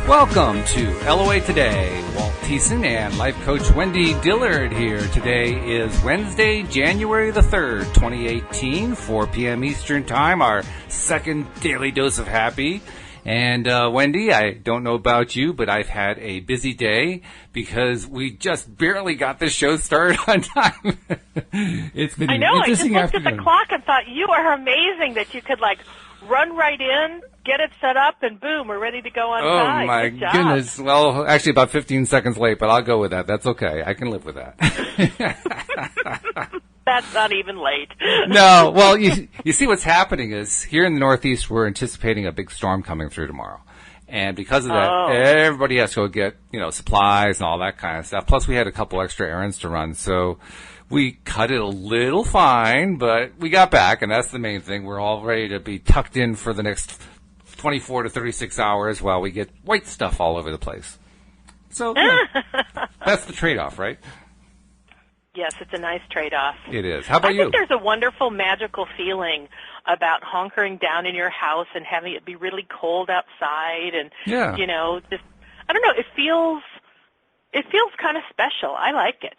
Welcome to LOA Today. Walt Thiessen and life coach Wendy Dillard here. Today is Wednesday, January the 3rd, 2018, 4 p.m. Eastern Time, our second daily dose of happy. And Wendy, I don't know about you, but I've had a busy day because we just barely got this show started on time. It's been an interesting afternoon. I just looked at the clock and thought, you are amazing that you could, run right in, get it set up, and boom, we're ready to go on time. Oh, my goodness. Well, actually about 15 seconds late, but I'll go with that. That's okay. I can live with that. That's not even late. No. Well, you see what's happening is here in the Northeast, we're anticipating a big storm coming through tomorrow. And because of that, everybody has to go get, supplies and all that kind of stuff. Plus, we had a couple extra errands to run. So we cut it a little fine, but we got back, and that's the main thing. We're all ready to be tucked in for the next 24 to 36 hours while we get white stuff all over the place. So that's the trade-off, right? Yes, it's a nice trade-off. It is. How about you? I think there's a wonderful, magical feeling about hunkering down in your house and having it be really cold outside, and just I don't know. It feels kind of special. I like it.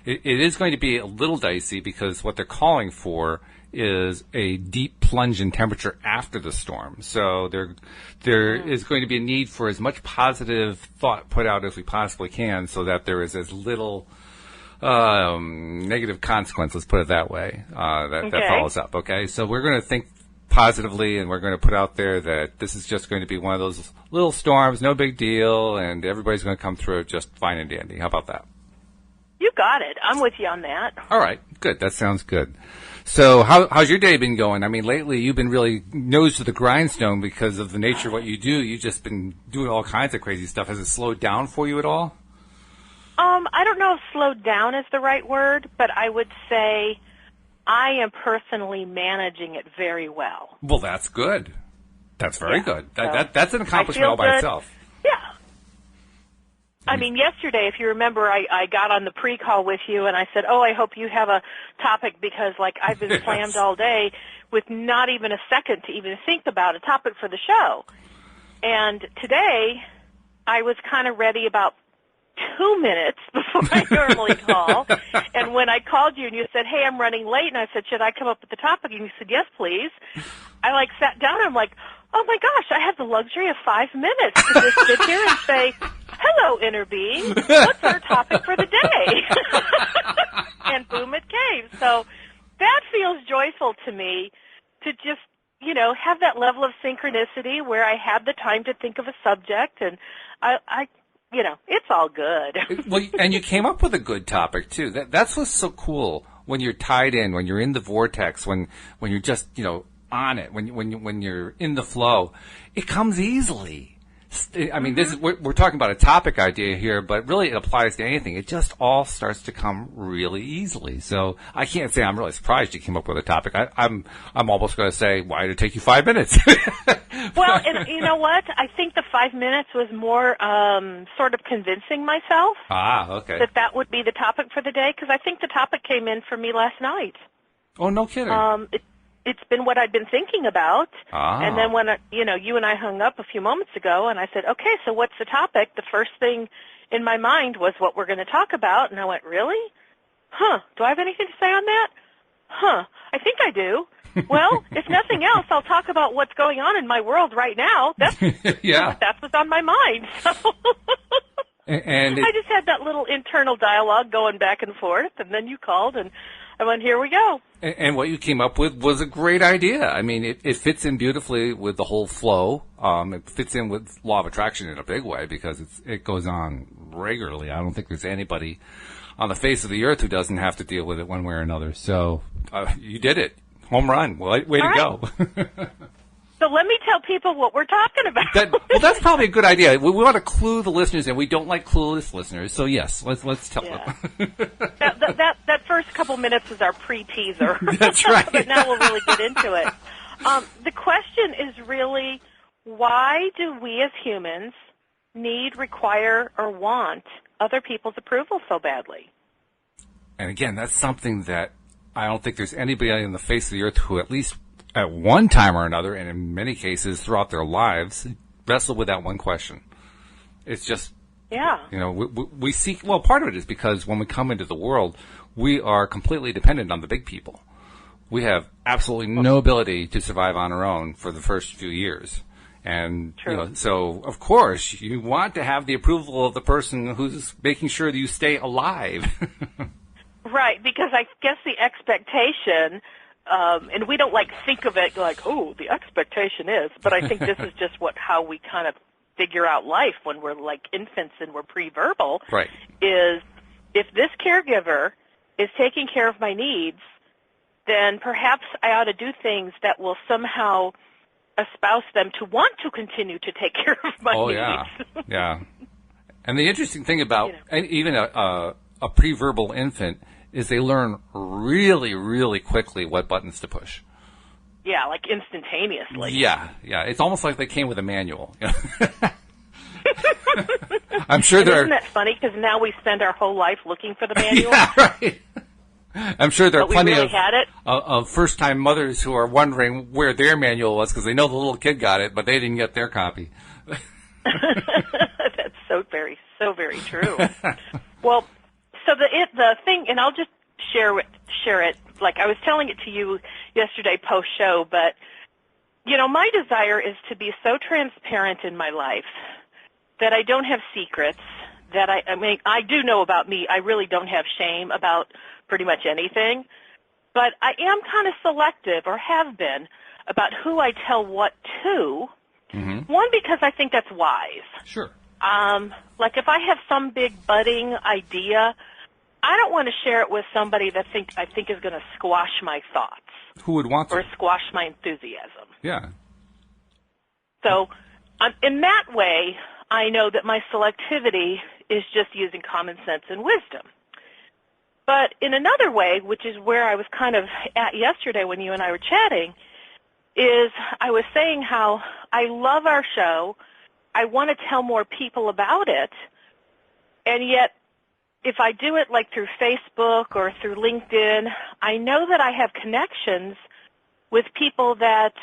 It is going to be a little dicey because what they're calling for is a deep plunge in temperature after the storm. So there is going to be a need for as much positive thought put out as we possibly can so that there is as little negative consequence, let's put it that way, that follows up, okay? So we're going to think positively, and we're going to put out there that this is just going to be one of those little storms, no big deal, and everybody's going to come through it just fine and dandy. How about that? You got it. I'm with you on that. All right. Good. That sounds good. So how's your day been going? I mean, lately you've been really nose to the grindstone because of the nature of what you do. You've just been doing all kinds of crazy stuff. Has it slowed down for you at all? I don't know if slowed down is the right word, but I would say I am personally managing it very well. Well, that's good. That's very good. That's an accomplishment all by itself. Yeah. I mean, yesterday, if you remember, I got on the pre-call with you, and I said, I hope you have a topic because, I've been slammed all day with not even a second to even think about a topic for the show. And today, I was kind of ready about 2 minutes before I normally call. And when I called you and you said, hey, I'm running late, and I said, should I come up with the topic? And you said, yes, please. I, sat down, and I'm like, oh, my gosh, I have the luxury of 5 minutes to just sit here and say, hello, inner being, what's our topic for the day? And boom, it came. So that feels joyful to me to just, have that level of synchronicity where I have the time to think of a subject, and I it's all good. Well, and you came up with a good topic, too. That's what's so cool when you're tied in, when you're in the vortex, when you're just, on it, when you're in the flow. It comes easily. I mean, this is we're talking about a topic idea here, but really it applies to anything. It just all starts to come really easily. So I can't say I'm really surprised you came up with a topic. I'm almost going to say, why did it take you 5 minutes? Well, and you know what? I think the 5 minutes was more sort of convincing myself. Okay. That would be the topic for the day, because I think the topic came in for me last night. Oh, no kidding. It's been what I'd been thinking about, and then when you and I hung up a few moments ago, and I said, okay, so what's the topic? The first thing in my mind was what we're going to talk about, and I went, really? Do I have anything to say on that? I think I do. Well, if nothing else, I'll talk about what's going on in my world right now. That's what's on my mind. So and I just had that little internal dialogue going back and forth, and then you called, and I went, here we go. And what you came up with was a great idea. I mean, it fits in beautifully with the whole flow. It fits in with law of attraction in a big way because it goes on regularly. I don't think there's anybody on the face of the earth who doesn't have to deal with it one way or another. So you did it. Home run. Way to go. So let me tell people what we're talking about. That's probably a good idea. We want to clue the listeners in. We don't like clueless listeners. So, yes, let's tell them. That first couple minutes is our pre-teaser. That's right. But now we'll really get into it. The question is really, why do we as humans need, require, or want other people's approval so badly? And, again, that's something that I don't think there's anybody on the face of the earth who at least at one time or another, and in many cases throughout their lives, wrestle with that one question. It's just, yeah. We seek, well, part of it is because when we come into the world, we are completely dependent on the big people. We have absolutely no ability to survive on our own for the first few years. And, so, of course, you want to have the approval of the person who's making sure that you stay alive. Right, because I guess the expectation, and we don't think of it like, oh, the expectation is, but I think this is just how we kind of figure out life when we're like infants and we're pre-verbal, right, is if this caregiver is taking care of my needs, then perhaps I ought to do things that will somehow espouse them to want to continue to take care of my needs. Oh, yeah. And the interesting thing about even a pre-verbal infant is they learn really, really quickly what buttons to push. Yeah, like instantaneously. Yeah. It's almost like they came with a manual. I'm sure isn't that funny? Because now we spend our whole life looking for the manual. Yeah, right. I'm sure there are plenty of first-time mothers who are wondering where their manual was because they know the little kid got it, but they didn't get their copy. That's so very true. Well, so the thing, and I'll just share it. Like I was telling it to you yesterday post-show, but my desire is to be so transparent in my life that I don't have secrets. That I do know about me. I really don't have shame about pretty much anything, but I am kind of selective, or have been, about who I tell what to. Mm-hmm. One, because I think that's wise. Sure. Like if I have some big budding idea, I don't want to share it with somebody that I think is going to squash my thoughts. Who would want to? Or squash my enthusiasm. Yeah. So in that way, I know that my selectivity is just using common sense and wisdom. But in another way, which is where I was kind of at yesterday when you and I were chatting, is I was saying how I love our show. I want to tell more people about it. And yet, if I do it like through Facebook or through LinkedIn, I know that I have connections with people that,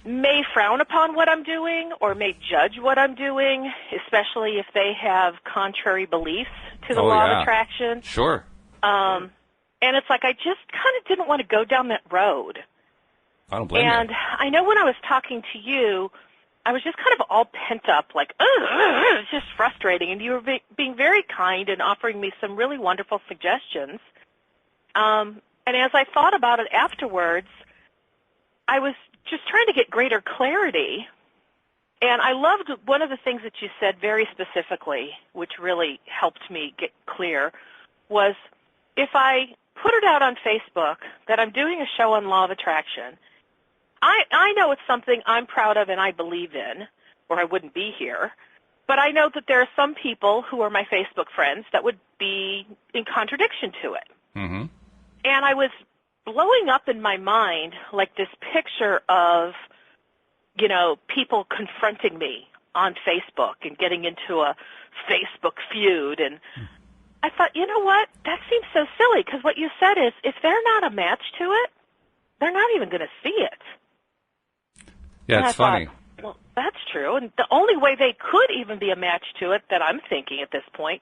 may frown upon what I'm doing or may judge what I'm doing, especially if they have contrary beliefs to the law of attraction. Sure. And it's like I just kind of didn't want to go down that road. I don't blame you. I know when I was talking to you, I was just kind of all pent up, like, it's just frustrating. And you were being very kind and offering me some really wonderful suggestions. And as I thought about it afterwards, I was just trying to get greater clarity. And I loved one of the things that you said very specifically, which really helped me get clear, was if I put it out on Facebook that I'm doing a show on law of attraction, I know it's something I'm proud of and I believe in, or I wouldn't be here. But I know that there are some people who are my Facebook friends that would be in contradiction to it. Mm-hmm. And I was blowing up in my mind like this picture of, people confronting me on Facebook and getting into a Facebook feud. And I thought, you know what? That seems so silly because what you said is if they're not a match to it, they're not even going to see it. Yeah, it's funny. Well, that's true. And the only way they could even be a match to it that I'm thinking at this point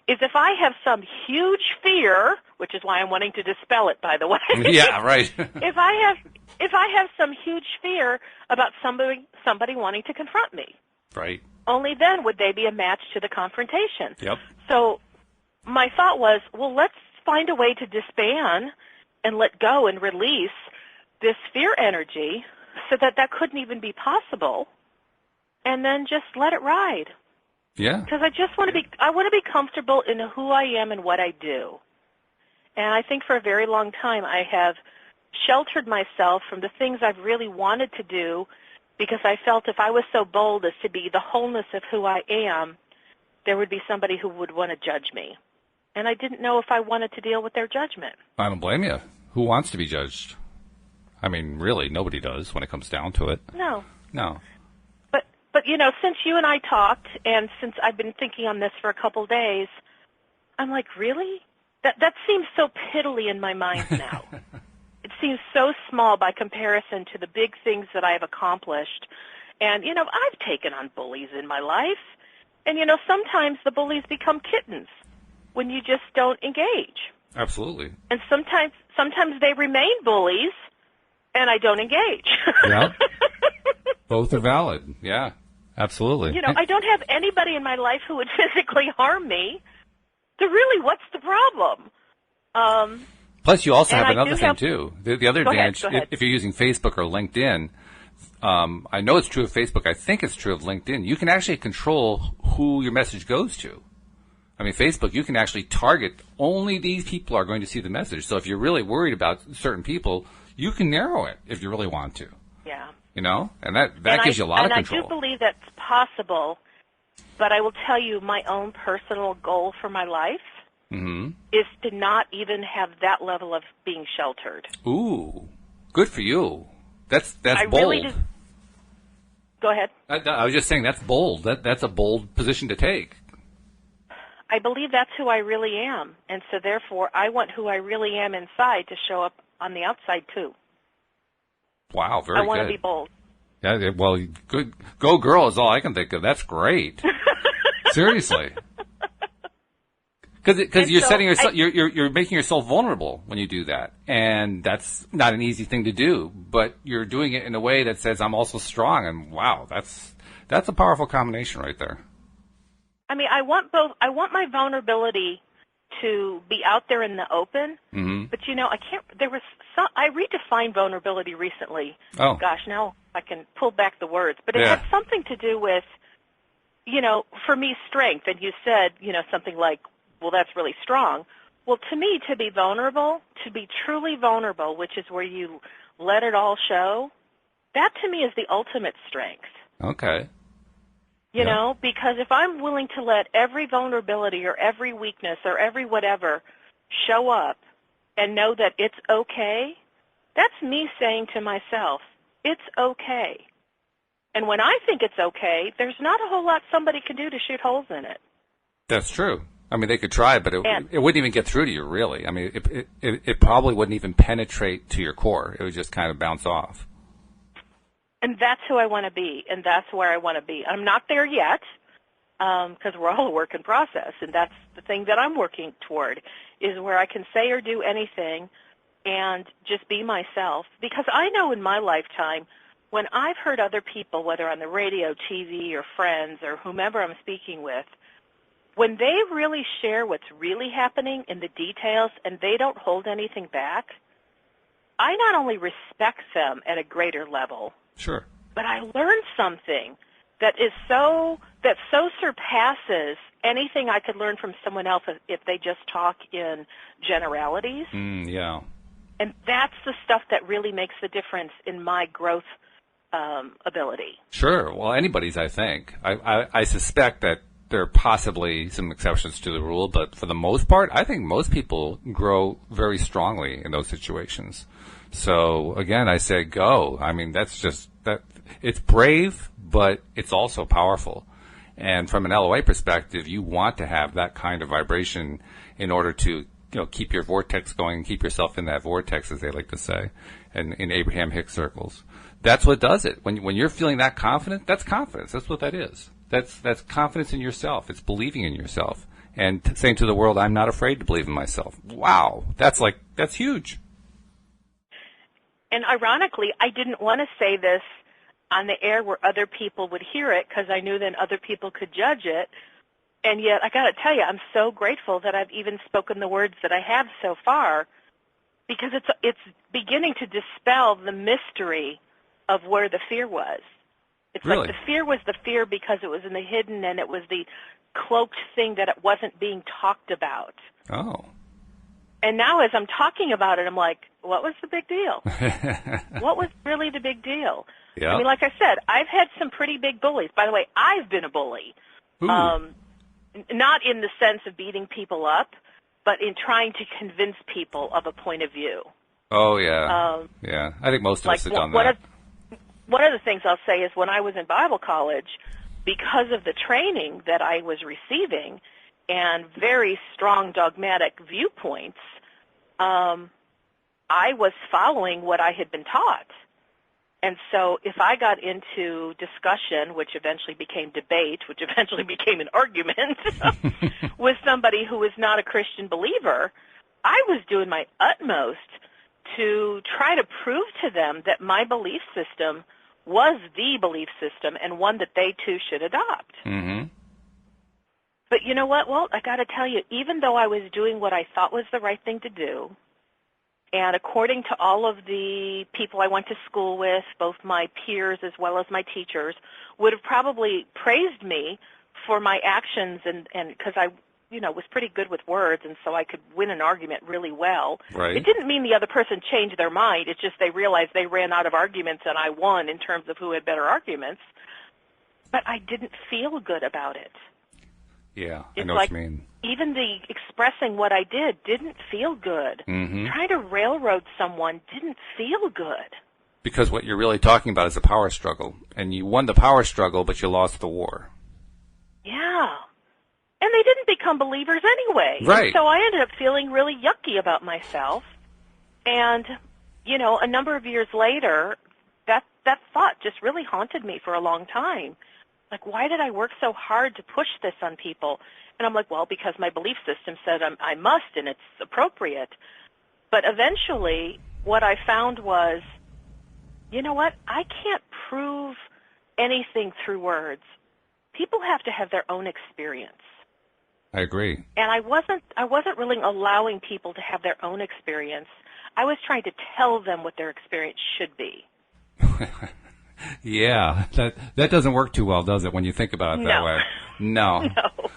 is if I have some huge fear, which is why I'm wanting to dispel it, by the way. Yeah, right. If I have some huge fear about somebody wanting to confront me. Right. Only then would they be a match to the confrontation. Yep. So my thought was, well, let's find a way to disband and let go and release this fear energy so that couldn't even be possible, and then just let it ride. Yeah. Because I want to be comfortable in who I am and what I do. And I think for a very long time I have sheltered myself from the things I've really wanted to do because I felt if I was so bold as to be the wholeness of who I am, there would be somebody who would want to judge me. And I didn't know if I wanted to deal with their judgment. I don't blame you. Who wants to be judged? I mean, really, nobody does when it comes down to it. No. But since you and I talked, and since I've been thinking on this for a couple days, I'm like, really? That seems so piddly in my mind now. It seems so small by comparison to the big things that I have accomplished And, I've taken on bullies in my life. And, sometimes the bullies become kittens when you just don't engage. Absolutely. And sometimes they remain bullies, and I don't engage. Yeah. Both are valid. Yeah, absolutely. I don't have anybody in my life who would physically harm me. So really, what's the problem? Plus, you also have another thing, too. The other advantage, go ahead. if you're using Facebook or LinkedIn, I know it's true of Facebook. I think it's true of LinkedIn. You can actually control who your message goes to. I mean, Facebook, you can actually target only these people are going to see the message. So if you're really worried about certain people, you can narrow it if you really want to. Yeah. And that gives you a lot of control. And I do believe that's possible, but I will tell you my own personal goal for my life is to not even have that level of being sheltered. Ooh, good for you. That's bold. Really do. Go ahead. I was just saying that's bold. That's a bold position to take. I believe that's who I really am, and so therefore I want who I really am inside to show up on the outside too. Wow, very good. I want to be bold. Yeah, well, good. Go girl is all I can think of. That's great. Seriously. Because you're setting yourself, you're making yourself vulnerable when you do that, and that's not an easy thing to do. But you're doing it in a way that says I'm also strong, and wow, that's a powerful combination right there. I mean, I want both. I want my vulnerability to be out there in the open, but I can't. I redefined vulnerability recently. Oh, gosh, now I can pull back the words, but it had something to do with, for me, strength. And you said, something like, well, that's really strong. Well, to me, to be vulnerable, to be truly vulnerable, which is where you let it all show, that to me is the ultimate strength. Okay. You know, because if I'm willing to let every vulnerability or every weakness or every whatever show up and know that it's okay, that's me saying to myself, it's okay. And when I think it's okay, there's not a whole lot somebody can do to shoot holes in it. That's true. I mean, they could try, but it wouldn't even get through to you, really. I mean, it probably wouldn't even penetrate to your core. It would just kind of bounce off. And that's who I want to be, and that's where I want to be. I'm not there yet, because we're all a work in process, and that's the thing that I'm working toward, is where I can say or do anything and just be myself. Because I know in my lifetime, when I've heard other people, whether on the radio, TV, or friends, or whomever I'm speaking with, when they really share what's really happening in the details and they don't hold anything back, I not only respect them at a greater level, sure, but I learned something that surpasses anything I could learn from someone else if they just talk in generalities. Yeah. And that's the stuff that really makes the difference in my growth ability. Sure. Well, anybody's, I think. I suspect that there are possibly some exceptions to the rule, but for the most part, I think most people grow very strongly in those situations. So again, I say go. I mean, that's just that. It's brave, but it's also powerful. And from an LOA perspective, you want to have that kind of vibration in order to, keep your vortex going, keep yourself in that vortex, as they like to say, and in Abraham Hicks circles. That's what does it. When you're feeling that confident, that's confidence. That's what that is. That's confidence in yourself. It's believing in yourself and saying to the world, I'm not afraid to believe in myself. Wow. That's huge. And ironically, I didn't want to say this on the air where other people would hear it because I knew then other people could judge it. And yet, I got to tell you, I'm so grateful that I've even spoken the words that I have so far, because it's beginning to dispel the mystery of where the fear was. It's really? Like the fear was the fear because it was in the hidden and it was the cloaked thing that it wasn't being talked about. Oh. And now as I'm talking about it, I'm like, what was the big deal? What was really the big deal? Yeah. I mean, like I said, I've had some pretty big bullies. By the way, I've been a bully. Not in the sense of beating people up, but in trying to convince people of a point of view. Oh, yeah. Yeah. I think most of us have done that. One of the things I'll say is when I was in Bible college, because of the training that I was receiving and very strong dogmatic viewpoints, I was following what I had been taught. And so if I got into discussion, which eventually became debate, which eventually became an argument with somebody who was not a Christian believer, I was doing my utmost to try to prove to them that my belief system was the belief system and one that they too should adopt. Mm-hmm. But you know what, Walt? I got to tell you, even though I was doing what I thought was the right thing to do, and according to all of the people I went to school with, both my peers as well as my teachers, would have probably praised me for my actions and because I, was pretty good with words, and so I could win an argument really well. Right. It didn't mean the other person changed their mind. It's just they realized they ran out of arguments and I won in terms of who had better arguments. But I didn't feel good about it. Yeah, I know what you mean. Even the expressing what I didn't feel good. Mm-hmm. Trying to railroad someone didn't feel good. Because what you're really talking about is a power struggle. And you won the power struggle, but you lost the war. Yeah. And they didn't become believers anyway. Right. And so I ended up feeling really yucky about myself. And, a number of years later, that thought just really haunted me for a long time. Like, why did I work so hard to push this on people? And I'm like, well, because my belief system said I must and it's appropriate. But eventually what I found was, you know what? I can't prove anything through words. People have to have their own experience. I agree. And I wasn't really allowing people to have their own experience. I was trying to tell them what their experience should be. Yeah, that doesn't work too well, does it, when you think about it that way? No. No.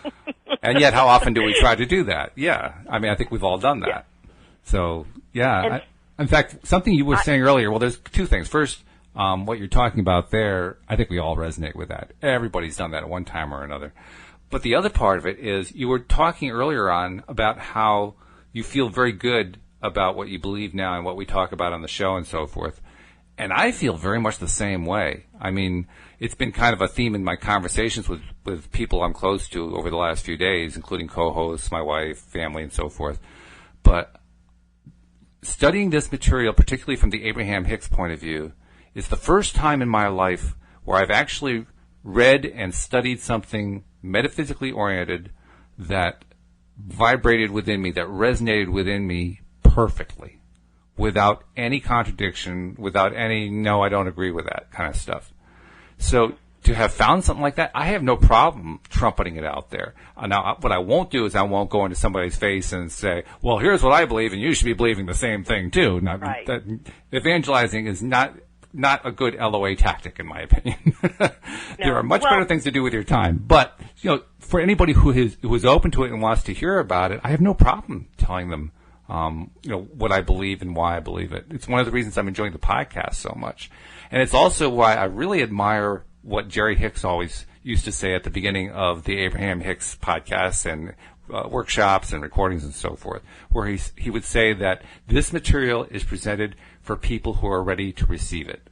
And yet, how often do we try to do that? Yeah. I mean, I think we've all done that. Yeah. So, yeah. In fact, something you were saying earlier, well, there's two things. First, what you're talking about there, I think we all resonate with that. Everybody's done that at one time or another. But the other part of it is you were talking earlier on about how you feel very good about what you believe now and what we talk about on the show and so forth. And I feel very much the same way. I mean, it's been kind of a theme in my conversations with people I'm close to over the last few days, including co-hosts, my wife, family, and so forth. But studying this material, particularly from the Abraham Hicks point of view, is the first time in my life where I've actually read and studied something metaphysically oriented that vibrated within me, that resonated within me perfectly, without any contradiction, without any, no, I don't agree with that kind of stuff. So to have found something like that, I have no problem trumpeting it out there. Now, what I won't do is I won't go into somebody's face and say, well, here's what I believe, and you should be believing the same thing, too. Now, right. Evangelizing is not a good LOA tactic, in my opinion. There are much better things to do with your time. But, for anybody who is open to it and wants to hear about it, I have no problem telling them what I believe and why I believe it. It's one of the reasons I'm enjoying the podcast so much. And it's also why I really admire what Jerry Hicks always used to say at the beginning of the Abraham Hicks podcasts and workshops and recordings and so forth, where he would say that this material is presented for people who are ready to receive it.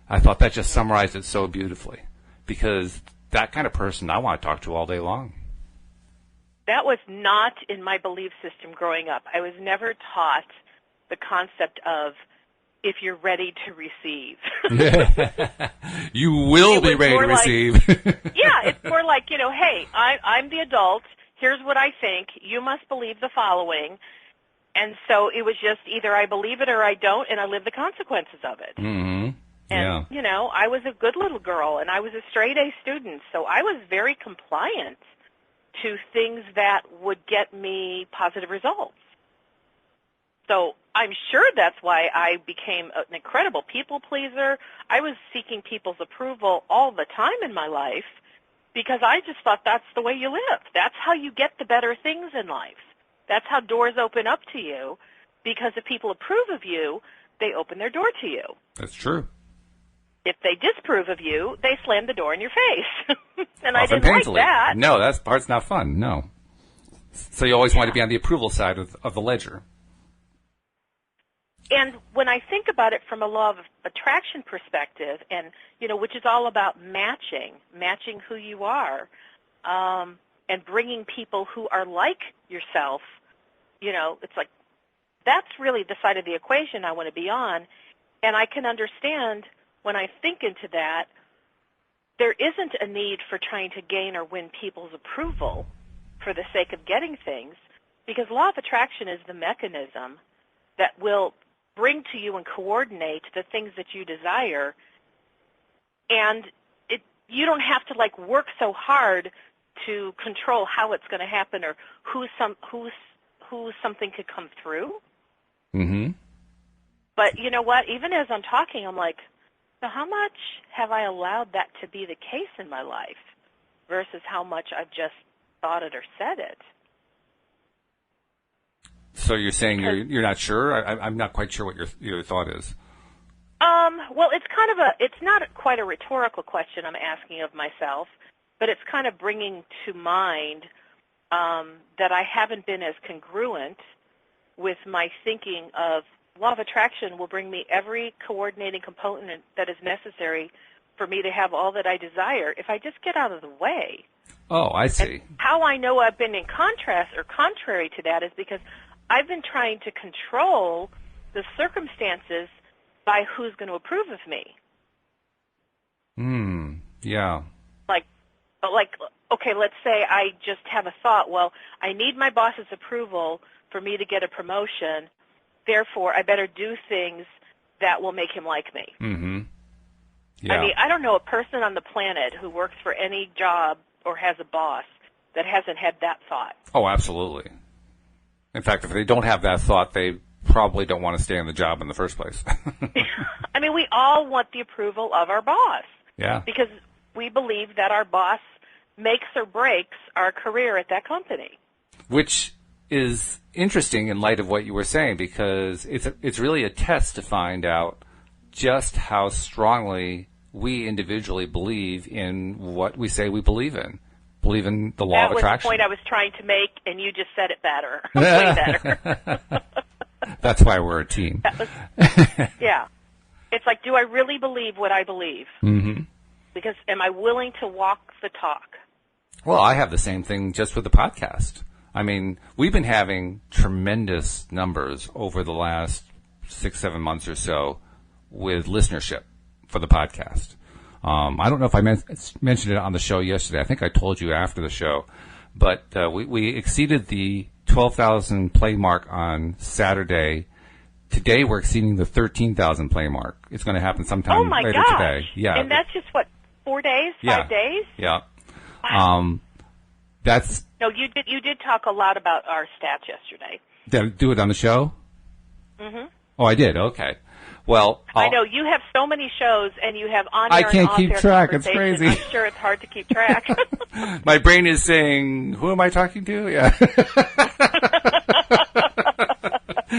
I thought that just summarized it so beautifully, because that kind of person I want to talk to all day long. That was not in my belief system growing up. I was never taught the concept of if you're ready to receive. You will be ready to receive. Yeah, it's more like, hey, I'm the adult. Here's what I think. You must believe the following. And so it was just either I believe it or I don't, and I live the consequences of it. Mm-hmm. And, I was a good little girl, and I was a straight-A student, so I was very compliant to things that would get me positive results. So I'm sure that's why I became an incredible people pleaser. I was seeking people's approval all the time in my life because I just thought that's the way you live. That's how you get the better things in life. That's how doors open up to you, because if people approve of you, they open their door to you. That's true. If they disapprove of you, they slam the door in your face. And I Often didn't painfully. like that. No, that part's not fun, no. So you always want to be on the approval side of the ledger. And when I think about it from a law of attraction perspective, and which is all about matching who you are, and bringing people who are like yourself, it's like that's really the side of the equation I want to be on. And I can understand when I think into that, there isn't a need for trying to gain or win people's approval for the sake of getting things, because law of attraction is the mechanism that will bring to you and coordinate the things that you desire, and you don't have to like work so hard to control how it's going to happen or who something could come through. Mm-hmm. But you know what? Even as I'm talking, I'm like, so how much have I allowed that to be the case in my life versus how much I've just thought it or said it? So you're saying you're not sure? I'm not quite sure what your thought is. Well, it's not quite a rhetorical question I'm asking of myself, but it's kind of bringing to mind that I haven't been as congruent with my thinking of law of attraction will bring me every coordinating component that is necessary for me to have all that I desire if I just get out of the way. Oh, I see. And how I know I've been in contrast or contrary to that is because I've been trying to control the circumstances by who's going to approve of me. Yeah. Like, okay, let's say I just have a thought, well, I need my boss's approval for me to get a promotion, therefore I better do things that will make him like me. Mm-hmm. Yeah. I mean, I don't know a person on the planet who works for any job or has a boss that hasn't had that thought. Oh, absolutely. In fact, if they don't have that thought, they probably don't want to stay on the job in the first place. I mean, we all want the approval of our boss. Yeah. Because we believe that our boss makes or breaks our career at that company. Which is interesting in light of what you were saying, because it's really a test to find out just how strongly we individually believe in what we say we believe in. Believe in the law of attraction. That was the point I was trying to make, and you just said it better. Way better. That's why we're a team. Yeah. It's like, do I really believe what I believe? Mm-hmm. Because am I willing to walk the talk? Well, I have the same thing just with the podcast. I mean, we've been having tremendous numbers over the last 6-7 months or so with listenership for the podcast. I don't know if I mentioned it on the show yesterday. I think I told you after the show. But we exceeded the 12,000 play mark on Saturday. Today we're exceeding the 13,000 play mark. It's going to happen sometime later today. Yeah. And that's just, 4 days? 5 days? Yeah. Wow. That's... No, you did talk a lot about our stats yesterday. Did I do it on the show? Mm-hmm. Oh, I did? Okay. Well, I know you have so many shows, and you have on-air I can't and keep track. It's crazy. I'm sure it's hard to keep track. My brain is saying, "Who am I talking to?" Yeah.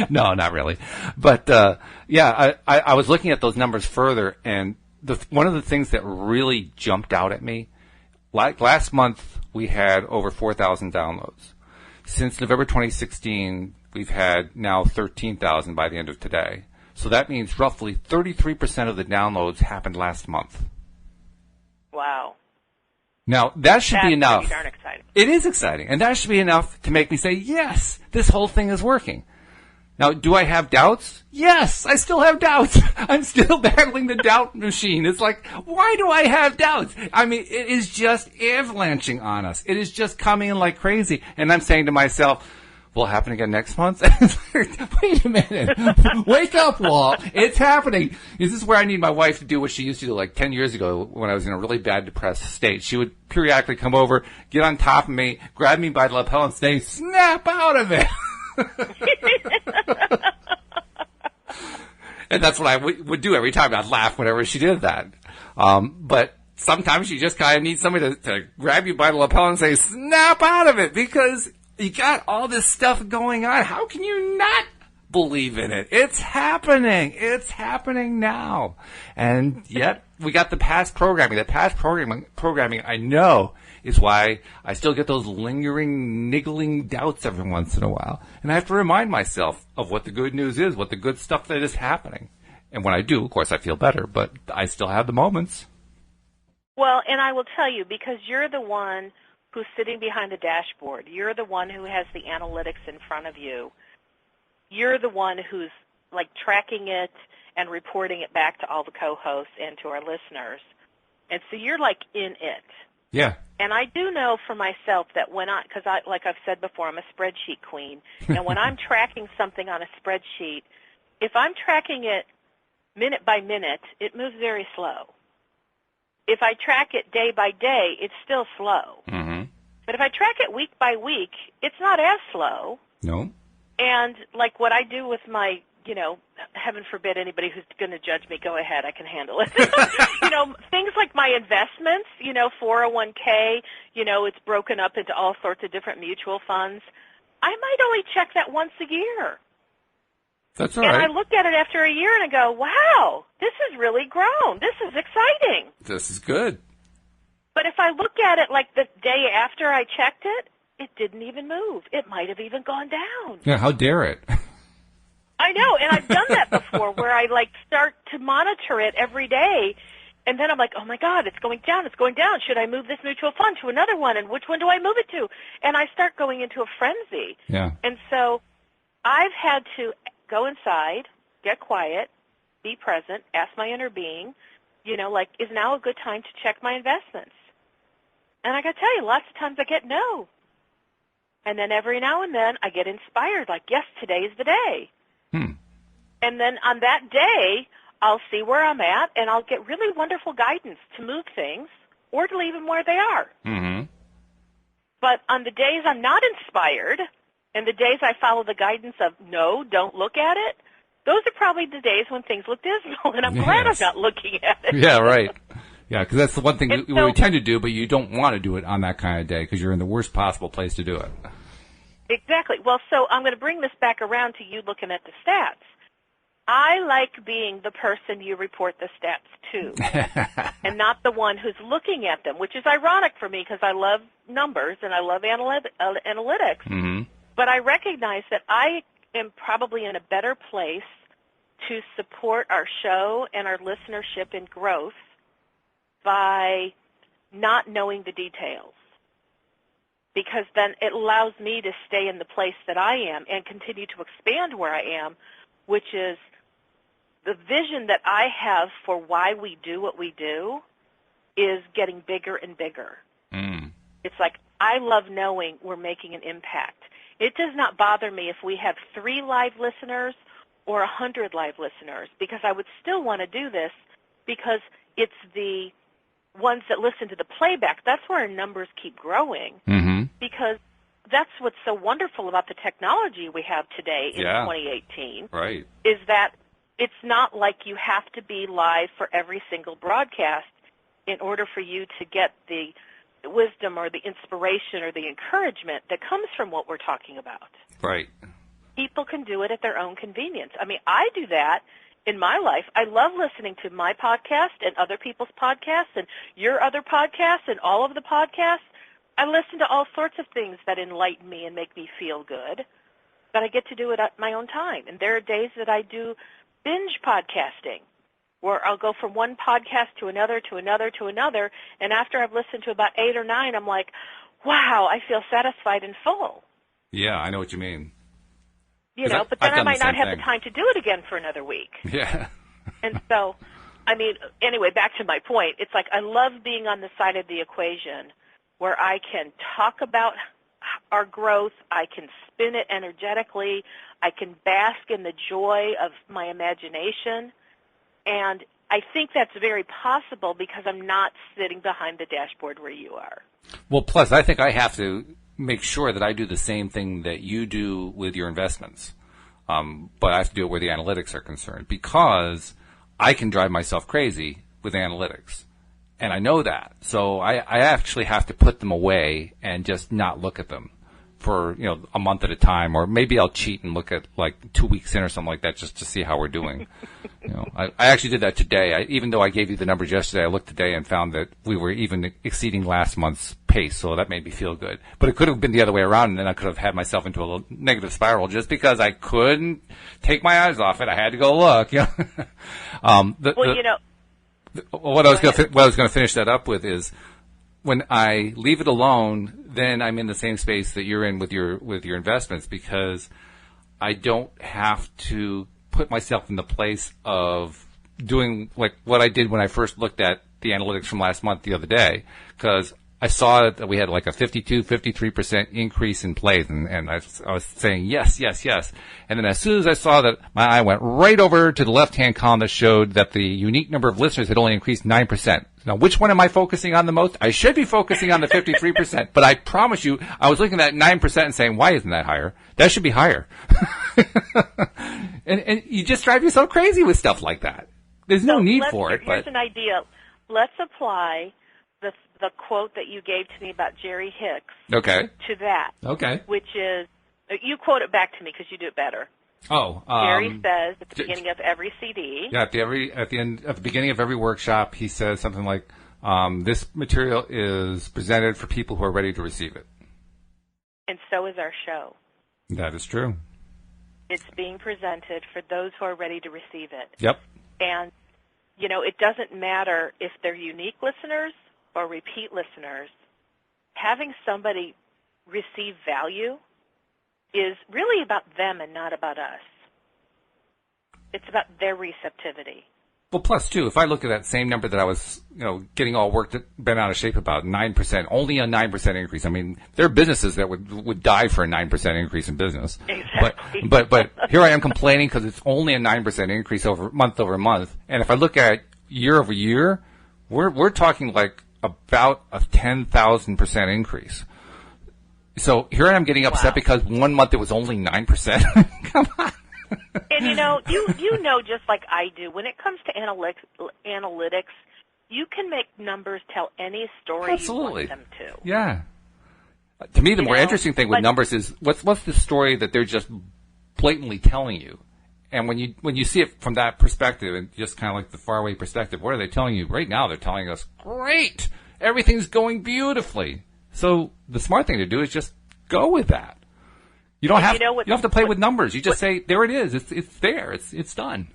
No, not really. But I was looking at those numbers further, and one of the things that really jumped out at me, like last month, we had over 4,000 downloads. Since November 2016, we've had now 13,000 by the end of today. So that means roughly 33% of the downloads happened last month. Wow. Now, that should be enough. That's pretty darn exciting. It is exciting. And that should be enough to make me say, yes, this whole thing is working. Now, do I have doubts? Yes, I still have doubts. I'm still battling the doubt machine. It's like, why do I have doubts? I mean, it is just avalanching on us. It is just coming in like crazy. And I'm saying to myself, will it happen again next month? Wait a minute. Wake up, Walt. It's happening. Is this where I need my wife to do what she used to do like 10 years ago when I was in a really bad depressed state? She would periodically come over, get on top of me, grab me by the lapel and say, snap out of it. And that's what I would do every time. I'd laugh whenever she did that. But sometimes you just kind of need somebody to grab you by the lapel and say, snap out of it, because you got all this stuff going on. How can you not believe in it? It's happening. It's happening now. And yet we got the past programming. The past programming I know is why I still get those lingering, niggling doubts every once in a while. And I have to remind myself of what the good news is, what the good stuff that is happening. And when I do, of course, I feel better, but I still have the moments. Well, and I will tell you, because you're the one who's sitting behind the dashboard. You're the one who has the analytics in front of you. You're the one who's, like, tracking it and reporting it back to all the co-hosts and to our listeners. And so you're like in it. Yeah. And I do know for myself that because like I've said before, I'm a spreadsheet queen. And when I'm tracking something on a spreadsheet, if I'm tracking it minute by minute, it moves very slow. If I track it day by day, it's still slow. Mm-hmm. But if I track it week by week, it's not as slow. No. And like what I do with my, heaven forbid anybody who's going to judge me, go ahead, I can handle it. Things like my investments, 401k, it's broken up into all sorts of different mutual funds. I might only check that once a year. That's all right. And I look at it after a year and I go, wow, this has really grown. This is exciting. This is good. But if I look at it like the day after I checked it, it didn't even move. It might have even gone down. Yeah, how dare it? I know, and I've done that before where I start to monitor it every day, and then I'm like, oh my God, it's going down, it's going down. Should I move this mutual fund to another one, and which one do I move it to? And I start going into a frenzy. Yeah. And so I've had to go inside, get quiet, be present, ask my inner being, is now a good time to check my investments? And I got to tell you, lots of times I get no. And then every now and then I get inspired, like, yes, today is the day. And then on that day, I'll see where I'm at, and I'll get really wonderful guidance to move things or to leave them where they are. Mm-hmm. But on the days I'm not inspired and the days I follow the guidance of, no, don't look at it, those are probably the days when things look dismal, and I'm glad I'm not looking at it. Yeah, right. Yeah, because that's the one thing we tend to do, but you don't want to do it on that kind of day because you're in the worst possible place to do it. Exactly. Well, so I'm going to bring this back around to you looking at the stats. I like being the person you report the stats to and not the one who's looking at them, which is ironic for me because I love numbers and I love analytics. Mm-hmm. But I recognize that I am probably in a better place to support our show and our listenership and growth by not knowing the details, because then it allows me to stay in the place that I am and continue to expand where I am, which is the vision that I have for why we do what we do is getting bigger and bigger. Mm. It's like I love knowing we're making an impact. It does not bother me if we have 3 live listeners or 100 live listeners, because I would still want to do this because it's the ones that listen to the playback. That's where our numbers keep growing, mm-hmm. because that's what's so wonderful about the technology we have today in 2018. Right. Is that it's not like you have to be live for every single broadcast in order for you to get the wisdom or the inspiration or the encouragement that comes from what we're talking about. Right. People can do it at their own convenience. I mean, I do that in my life. I love listening to my podcast and other people's podcasts and your other podcasts and all of the podcasts. I listen to all sorts of things that enlighten me and make me feel good, but I get to do it at my own time. And there are days that I do binge podcasting, where I'll go from one podcast to another, to another, to another, and after I've listened to about 8 or 9, I'm like, wow, I feel satisfied and full. Yeah, I know what you mean. But then I might not have the time to do it again for another week. Yeah. And so, I mean, anyway, back to my point, it's like I love being on the side of the equation where I can talk about our growth, I can spin it energetically, I can bask in the joy of my imagination, and I think that's very possible because I'm not sitting behind the dashboard where you are. Well, plus, I think I have to make sure that I do the same thing that you do with your investments. But I have to do it where the analytics are concerned, because I can drive myself crazy with analytics. And I know that. So I actually have to put them away and just not look at them for, a month at a time, or maybe I'll cheat and look at 2 weeks in or something like that just to see how we're doing. I actually did that today. Even though I gave you the numbers yesterday, I looked today and found that we were even exceeding last month's pace, so that made me feel good. But it could have been the other way around, and then I could have had myself into a little negative spiral just because I couldn't take my eyes off it. I had to go look. What I was going to finish that up with is, when I leave it alone, then I'm in the same space that you're in with your investments, because I don't have to put myself in the place of doing like what I did when I first looked at the analytics from last month the other day, because I saw that we had like a 53% increase in plays, and I was saying yes. And then as soon as I saw that, my eye went right over to the left-hand column that showed that the unique number of listeners had only increased 9%. Now, which one am I focusing on the most? I should be focusing on the 53%, but I promise you, I was looking at 9% and saying, why isn't that higher? That should be higher. and you just drive yourself crazy with stuff like that. There's no need for it. Here's an idea. Let's apply the quote that you gave to me about Jerry Hicks to that. Okay. Which is, you quote it back to me because you do it better. Oh. Jerry says at the beginning of every CD. Yeah, at the beginning of every workshop, he says something like, this material is presented for people who are ready to receive it. And so is our show. That is true. It's being presented for those who are ready to receive it. Yep. And, it doesn't matter if they're unique listeners or repeat listeners. Having somebody receive value is really about them and not about us. It's about their receptivity. Well, plus, too, if I look at that same number that I was, getting all worked, bent out of shape about, 9%, only a 9% increase. I mean, there are businesses that would die for a 9% increase in business. Exactly. But here I am complaining because it's only a 9% increase over month. And if I look at year over year, we're talking like about a 10,000% increase. So here I am getting upset because 1 month it was only 9%. Come on. And you know just like I do, when it comes to analytics, you can make numbers tell any story Absolutely. you want them to. Yeah. To me, the more interesting thing with numbers is what's the story that they're just blatantly telling you. And when you see it from that perspective, and just kind of like the faraway perspective, what are they telling you? Right now, they're telling us, great, everything's going beautifully. So the smart thing to do is just go with that. You don't have to play with numbers. You just say, there it is. It's there. It's done.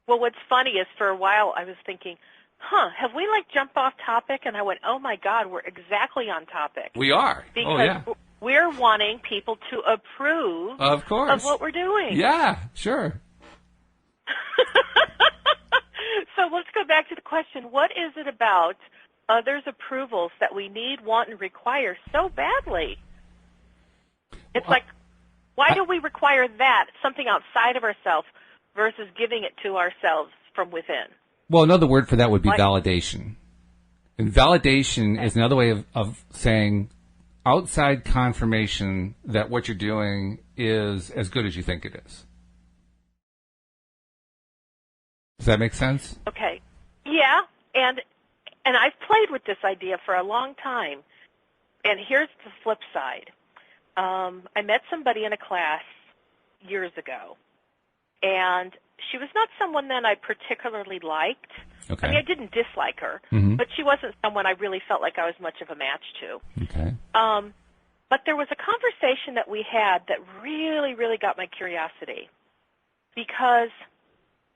Well, what's funny is for a while I was thinking, have we jumped off topic? And I went, oh my God, we're exactly on topic. We are. Because we're wanting people to approve of what we're doing. Yeah, sure. So let's go back to the question, what is it about others' approvals that we need, want, and require so badly? It's why do we require that, something outside of ourselves, versus giving it to ourselves from within? Well, another word for that would be validation. And validation is another way of saying outside confirmation that what you're doing is as good as you think it is. Does that make sense? Okay. Yeah, and I've played with this idea for a long time. And here's the flip side. I met somebody in a class years ago, and she was not someone that I particularly liked. Okay. I mean, I didn't dislike her, but she wasn't someone I really felt like I was much of a match to. Okay. But there was a conversation that we had that really, really got my curiosity, because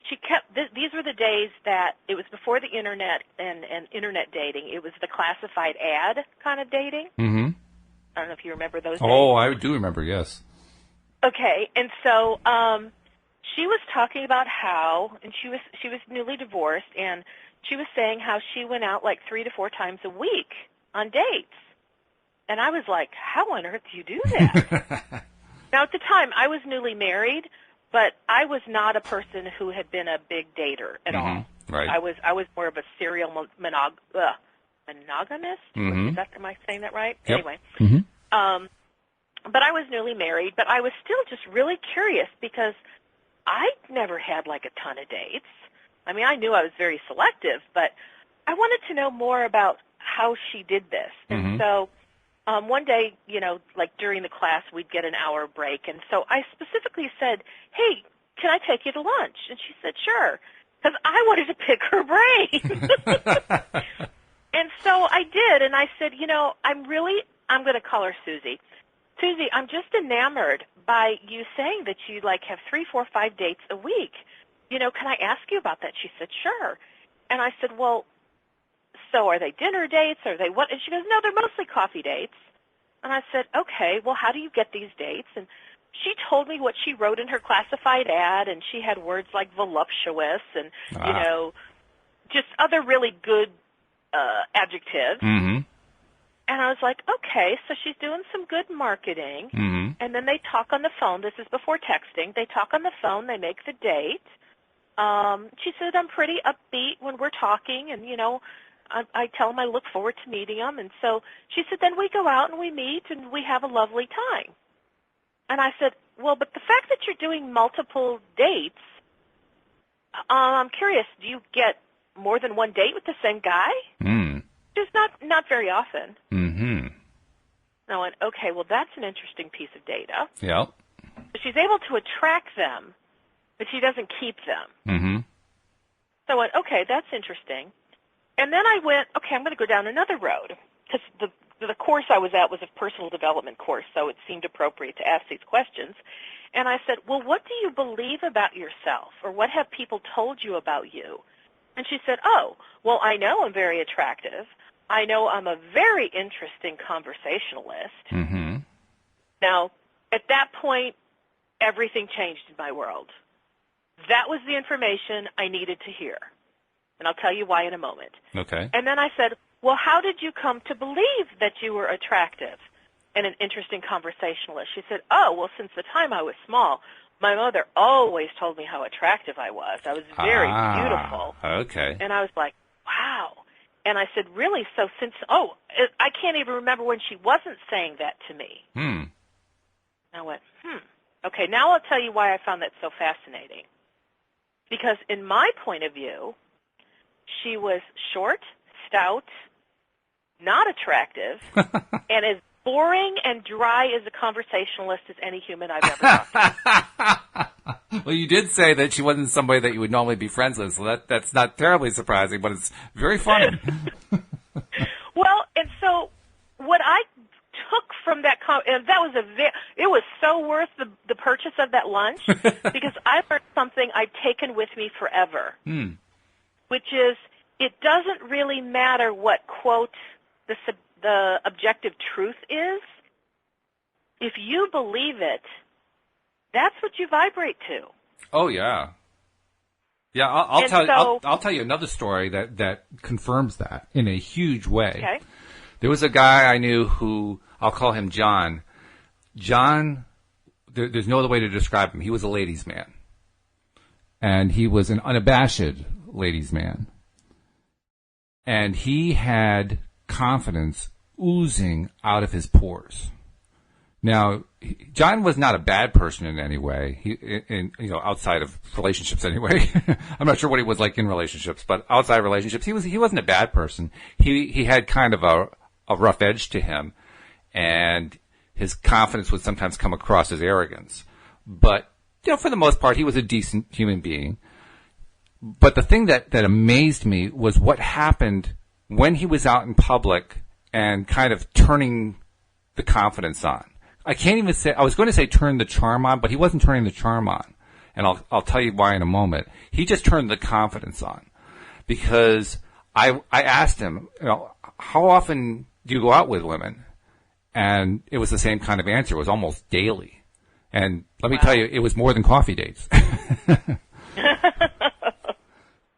she kept, these were the days that it was before the Internet and Internet dating. It was the classified ad kind of dating. Mm-hmm. I don't know if you remember those days. Oh, I do remember, yes. Okay, and so she was talking about how, and she was newly divorced, and she was saying how she went out 3 to 4 times a week on dates. And I was like, how on earth do you do that? Now, at the time, I was newly married, but I was not a person who had been a big dater at all. Right. I was more of a serial monogamist. Mm-hmm. Am I saying that right? Yep. Anyway. Mm-hmm. But I was newly married, but I was still just really curious because I never had a ton of dates. I mean, I knew I was very selective, but I wanted to know more about how she did this. And so one day, during the class, we'd get an hour break. And so I specifically said, hey, can I take you to lunch? And she said, sure, because I wanted to pick her brain. And so I did, and I said, I'm going to call her Susie. Susie, I'm just enamored by you saying that you have 3, 4, 5 dates a week. Can I ask you about that? She said, sure. And I said, well, so are they dinner dates? Are they what? And she goes, no, they're mostly coffee dates. And I said, okay, well, how do you get these dates? And she told me what she wrote in her classified ad, and she had words like voluptuous and, just other really good adjectives. Mm-hmm. And I was like, okay, so she's doing some good marketing. Mm-hmm. And then they talk on the phone. This is before texting. They talk on the phone. They make the date. She said, I'm pretty upbeat when we're talking, and, I tell them I look forward to meeting them. And so she said, then we go out and we meet and we have a lovely time. And I said, well, but the fact that you're doing multiple dates, I'm curious, do you get more than one date with the same guy? Just not very often. Mm-hmm. And I went, okay, well, that's an interesting piece of data. Yep. She's able to attract them, but she doesn't keep them. Mm-hmm. So I went, okay, that's interesting. And then I went, okay, I'm going to go down another road, because the course I was at was a personal development course, so it seemed appropriate to ask these questions. And I said, well, what do you believe about yourself, or what have people told you about you? And she said, oh, well, I know I'm very attractive. I know I'm a very interesting conversationalist. Mm-hmm. Now, at that point, everything changed in my world. That was the information I needed to hear. And I'll tell you why in a moment. Okay. And then I said, well, how did you come to believe that you were attractive and an interesting conversationalist? She said, oh, well, since the time I was small, my mother always told me how attractive I was. I was very beautiful. Okay. And I was like, wow. And I said, really? So I can't even remember when she wasn't saying that to me. And I went, okay, now I'll tell you why I found that so fascinating. Because in my point of view, she was short, stout, not attractive, and as boring and dry as a conversationalist as any human I've ever talked to. Well, you did say that she wasn't somebody that you would normally be friends with, so that's not terribly surprising, but it's very funny. Well, and so what I took from that, and that was it was so worth the purchase of that lunch, because I learned something I've taken with me forever, which is it doesn't really matter what, quote, the objective truth is. If you believe it, that's what you vibrate to. Oh, yeah. Yeah, I'll tell you another story that confirms that in a huge way. Okay. There was a guy I knew who, I'll call him John. John, there's no other way to describe him. He was a ladies' man. And he was an unabashed ladies' man. And he had confidence oozing out of his pores. Now, John was not a bad person in any way. Outside of relationships anyway. I'm not sure what he was like in relationships, but outside relationships, he wasn't a bad person. He had kind of a rough edge to him, and his confidence would sometimes come across as arrogance. But, for the most part, he was a decent human being. But the thing that amazed me was what happened when he was out in public and kind of turning the confidence on. I can't even say, I was going to say turn the charm on, but he wasn't turning the charm on. And I'll tell you why in a moment. He just turned the confidence on. Because I asked him, how often do you go out with women? And it was the same kind of answer. It was almost daily. And let me tell you, it was more than coffee dates.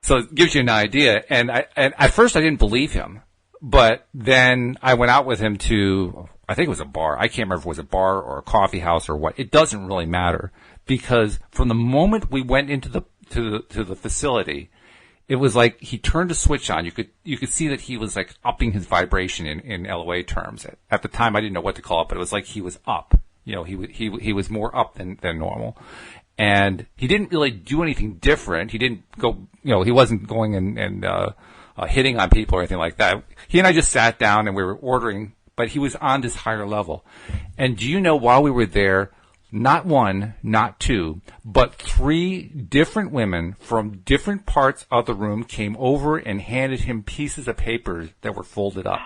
So it gives you an idea. And at first I didn't believe him. But then I went out with him to, I think it was a bar. I can't remember if it was a bar or a coffee house or what. It doesn't really matter, because from the moment we went into the facility, it was like he turned a switch on. You could see that he was like upping his vibration in LOA terms. At the time, I didn't know what to call it, but it was like he was up. He was more up than normal. And he didn't really do anything different. He didn't go, he wasn't going and hitting on people or anything like that. He and I just sat down and we were ordering, but he was on this higher level. And do you know, while we were there, not one, not two, but 3 different women from different parts of the room came over and handed him pieces of paper that were folded up.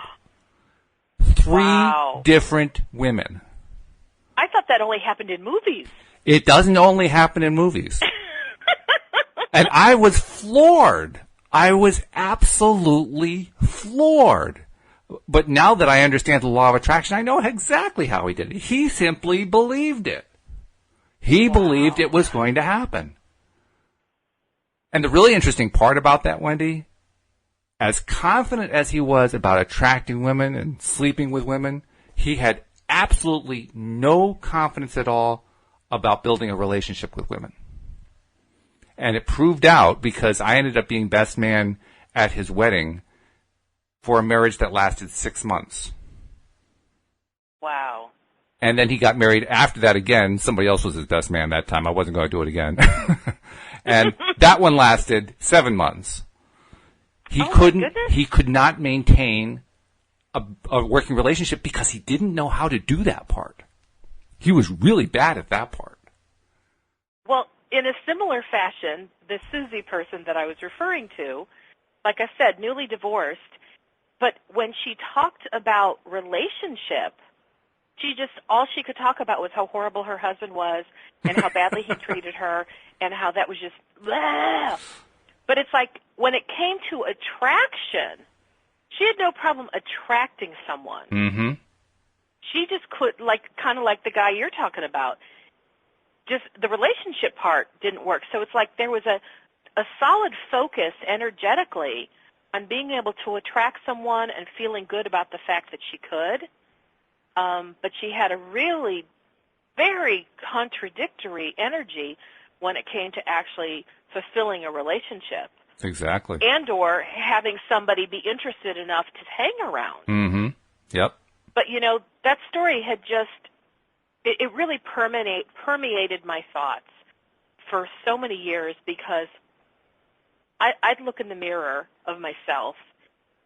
3 different women. I thought that only happened in movies. It doesn't only happen in movies. And I was floored. I was absolutely floored. But now that I understand the law of attraction, I know exactly how he did it. He simply believed it. He believed it was going to happen. And the really interesting part about that, Wendy, as confident as he was about attracting women and sleeping with women, he had absolutely no confidence at all about building a relationship with women. And it proved out because I ended up being best man at his wedding for a marriage that lasted 6 months. Wow. And then he got married after that again. Somebody else was his best man that time. I wasn't going to do it again. And that one lasted 7 months. He could not maintain a working relationship because he didn't know how to do that part. He was really bad at that part. Well, in a similar fashion, the Susie person that I was referring to, like I said, newly divorced, but when she talked about relationship, all she could talk about was how horrible her husband was and how badly he treated her and how that was just blah. But it's like when it came to attraction, she had no problem attracting someone. Mm-hmm. She just could, kind of like the guy you're talking about. Just the relationship part didn't work. So it's like there was a solid focus energetically on being able to attract someone and feeling good about the fact that she could. But she had a really very contradictory energy when it came to actually fulfilling a relationship. Exactly. And or having somebody be interested enough to hang around. Mm-hmm. Yep. But, that story had it really permeated my thoughts for so many years because I'd look in the mirror of myself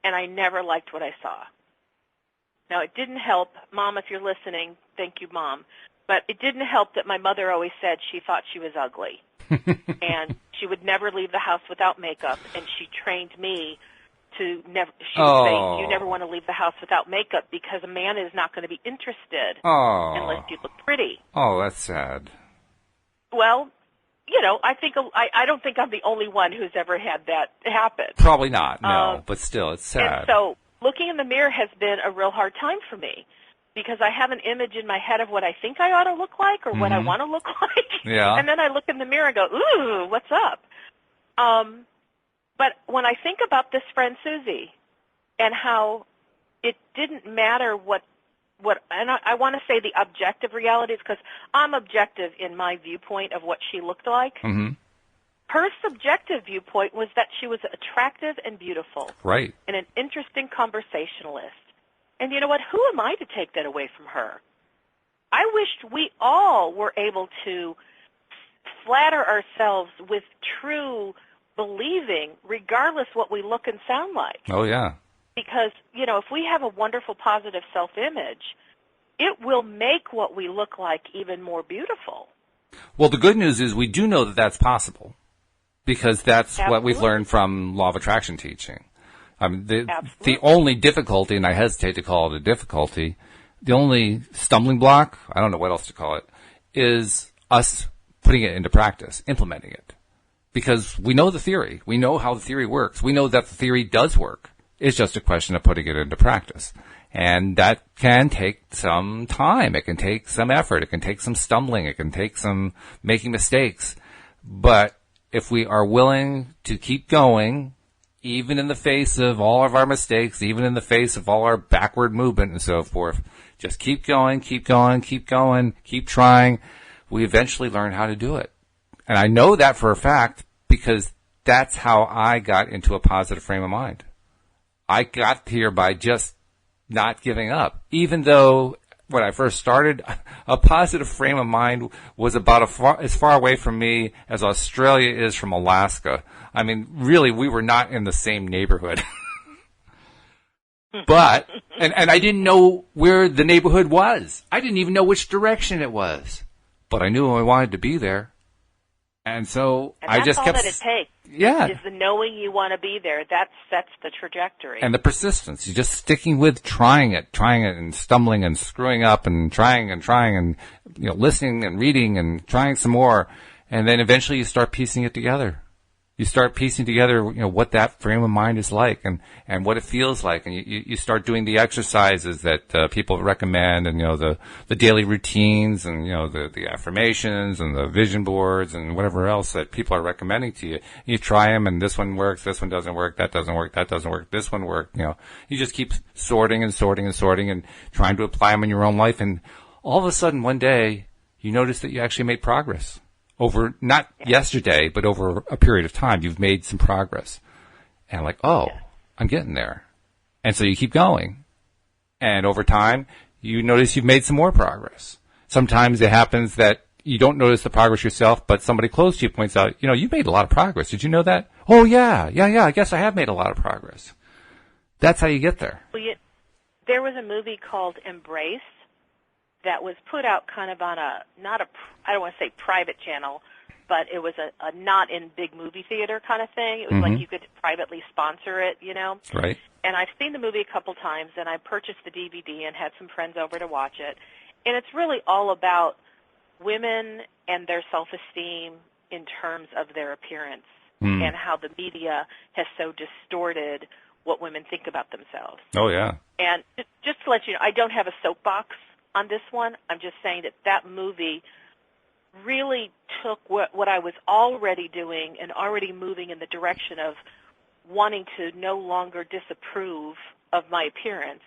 and I never liked what I saw. Now, it didn't help, Mom, if you're listening, thank you, Mom, but it didn't help that my mother always said she thought she was ugly. And she would never leave the house without makeup, and she trained me to never, she would say, you never want to leave the house without makeup because a man is not going to be interested unless you look pretty. Oh, that's sad. Well, I don't think I'm the only one who's ever had that happen. Probably not, no, but still, it's sad. And so looking in the mirror has been a real hard time for me because I have an image in my head of what I think I ought to look like or what I want to look like. Yeah. And then I look in the mirror and go, ooh, what's up? But when I think about this friend Susie and how it didn't matter what and I want to say the objective realities because I'm objective in my viewpoint of what she looked like. Mm-hmm. Her subjective viewpoint was that she was attractive and beautiful. Right. And an interesting conversationalist. And you know what? Who am I to take that away from her? I wished we all were able to flatter ourselves with true believing, regardless what we look and sound like. Oh, yeah. Because, if we have a wonderful, positive self-image, it will make what we look like even more beautiful. Well, the good news is we do know that that's possible because that's Absolutely. what we've learned from law of attraction teaching. The only difficulty, and I hesitate to call it a difficulty, the only stumbling block, I don't know what else to call it, is us putting it into practice, implementing it. Because we know the theory. We know how the theory works. We know that the theory does work. It's just a question of putting it into practice. And that can take some time. It can take some effort. It can take some stumbling. It can take some making mistakes. But if we are willing to keep going, even in the face of all of our mistakes, even in the face of all our backward movement and so forth, just keep going, keep going, keep going, keep trying, we eventually learn how to do it. And I know that for a fact because that's how I got into a positive frame of mind. I got here by just not giving up. Even though when I first started, a positive frame of mind was about as far away from me as Australia is from Alaska. I mean, really, we were not in the same neighborhood. But, and I didn't know where the neighborhood was. I didn't even know which direction it was. But I knew I wanted to be there. And so I just kept... That's all that it takes. Yeah. Is the knowing you want to be there. That sets the trajectory. And the persistence. You're just sticking with trying it and stumbling and screwing up and trying and listening and reading and trying some more. And then eventually you start piecing it together. you start piecing together, what that frame of mind is like and what it feels like. And you start doing the exercises that people recommend and, the daily routines and, the affirmations and the vision boards and whatever else that people are recommending to you. You try them and this one works, this one doesn't work, that doesn't work, that doesn't work, this one worked. You just keep sorting and sorting and sorting and trying to apply them in your own life. And all of a sudden one day you notice that you actually made progress. Over, not yesterday, but over a period of time, you've made some progress. And I'm getting there. And so you keep going. And over time, you notice you've made some more progress. Sometimes it happens that you don't notice the progress yourself, but somebody close to you points out, you've made a lot of progress. Did you know that? Oh, yeah, I guess I have made a lot of progress. That's how you get there. Well, there was a movie called Embrace that was put out kind of on I don't want to say private channel, but it was a not in big movie theater kind of thing. It was like you could privately sponsor it, Right. And I've seen the movie a couple times, and I purchased the DVD and had some friends over to watch it. And it's really all about women and their self-esteem in terms of their appearance and how the media has so distorted what women think about themselves. Oh, yeah. And just to let you know, I don't have a soapbox on this one. I'm just saying that movie really took what I was already doing and already moving in the direction of wanting to no longer disapprove of my appearance.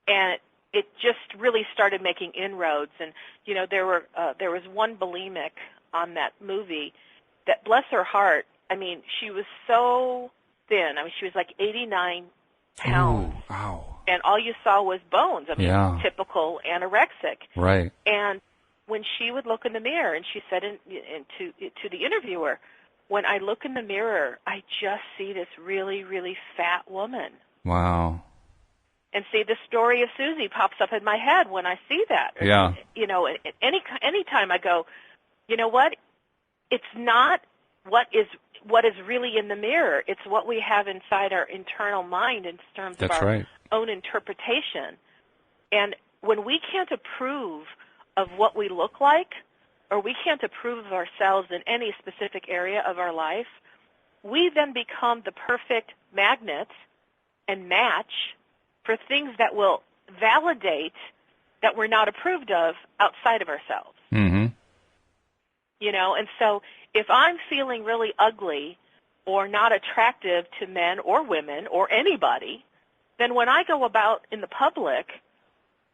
And it just really started making inroads. And, there was one bulimic on that movie that, bless her heart, she was so thin. She was like 89 pounds. Ooh, wow. And all you saw was bones. Typical anorexic. Right. And when she would look in the mirror, and she said to the interviewer, when I look in the mirror, I just see this really, really fat woman. Wow. And see, the story of Susie pops up in my head when I see that. Yeah. Any time I go, you know what? It's not what is really in the mirror. It's what we have inside our internal mind in terms of our own interpretation. And when we can't approve of what we look like, or we can't approve of ourselves in any specific area of our life, we then become the perfect magnet and match for things that will validate that we're not approved of outside of ourselves. Mm-hmm. And so if I'm feeling really ugly or not attractive to men or women or anybody, then when I go about in the public,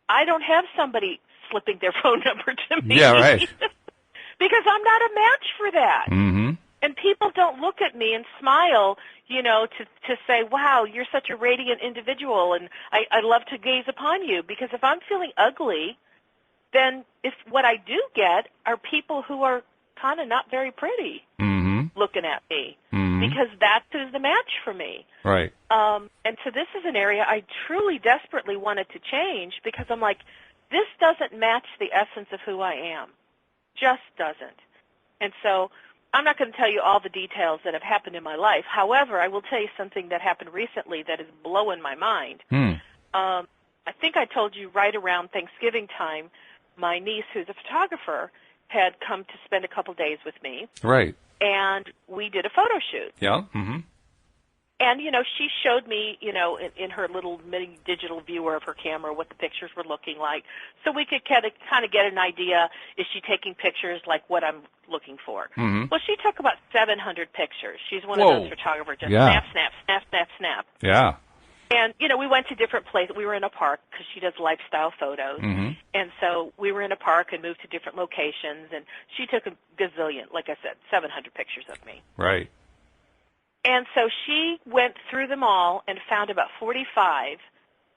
I don't have somebody slipping their phone number to me. Yeah, right. Because I'm not a match for that. Mm-hmm. And people don't look at me and smile, to say, wow, you're such a radiant individual, and I love to gaze upon you. Because if I'm feeling ugly, then what I do get are people who are kind of not very pretty looking at me, because that's who's the match for me. Right. And so this is an area I truly desperately wanted to change, because I'm like, this doesn't match the essence of who I am. Just doesn't. And so I'm not going to tell you all the details that have happened in my life. However, I will tell you something that happened recently that is blowing my mind. I think I told you right around Thanksgiving time, my niece, who's a photographer, had come to spend a couple days with me. Right. And we did a photo shoot. Yeah. Mm-hmm. And, she showed me, in her little mini digital viewer of her camera what the pictures were looking like. So we could kind of get an idea, is she taking pictures like what I'm looking for? Mm-hmm. Well, she took about 700 pictures. She's one of those photographers, just snap, snap, snap, snap, snap. Yeah. And, we went to different places. We were in a park because she does lifestyle photos. Mm-hmm. And so we were in a park and moved to different locations. And she took a gazillion, like I said, 700 pictures of me. Right. And so she went through them all and found about 45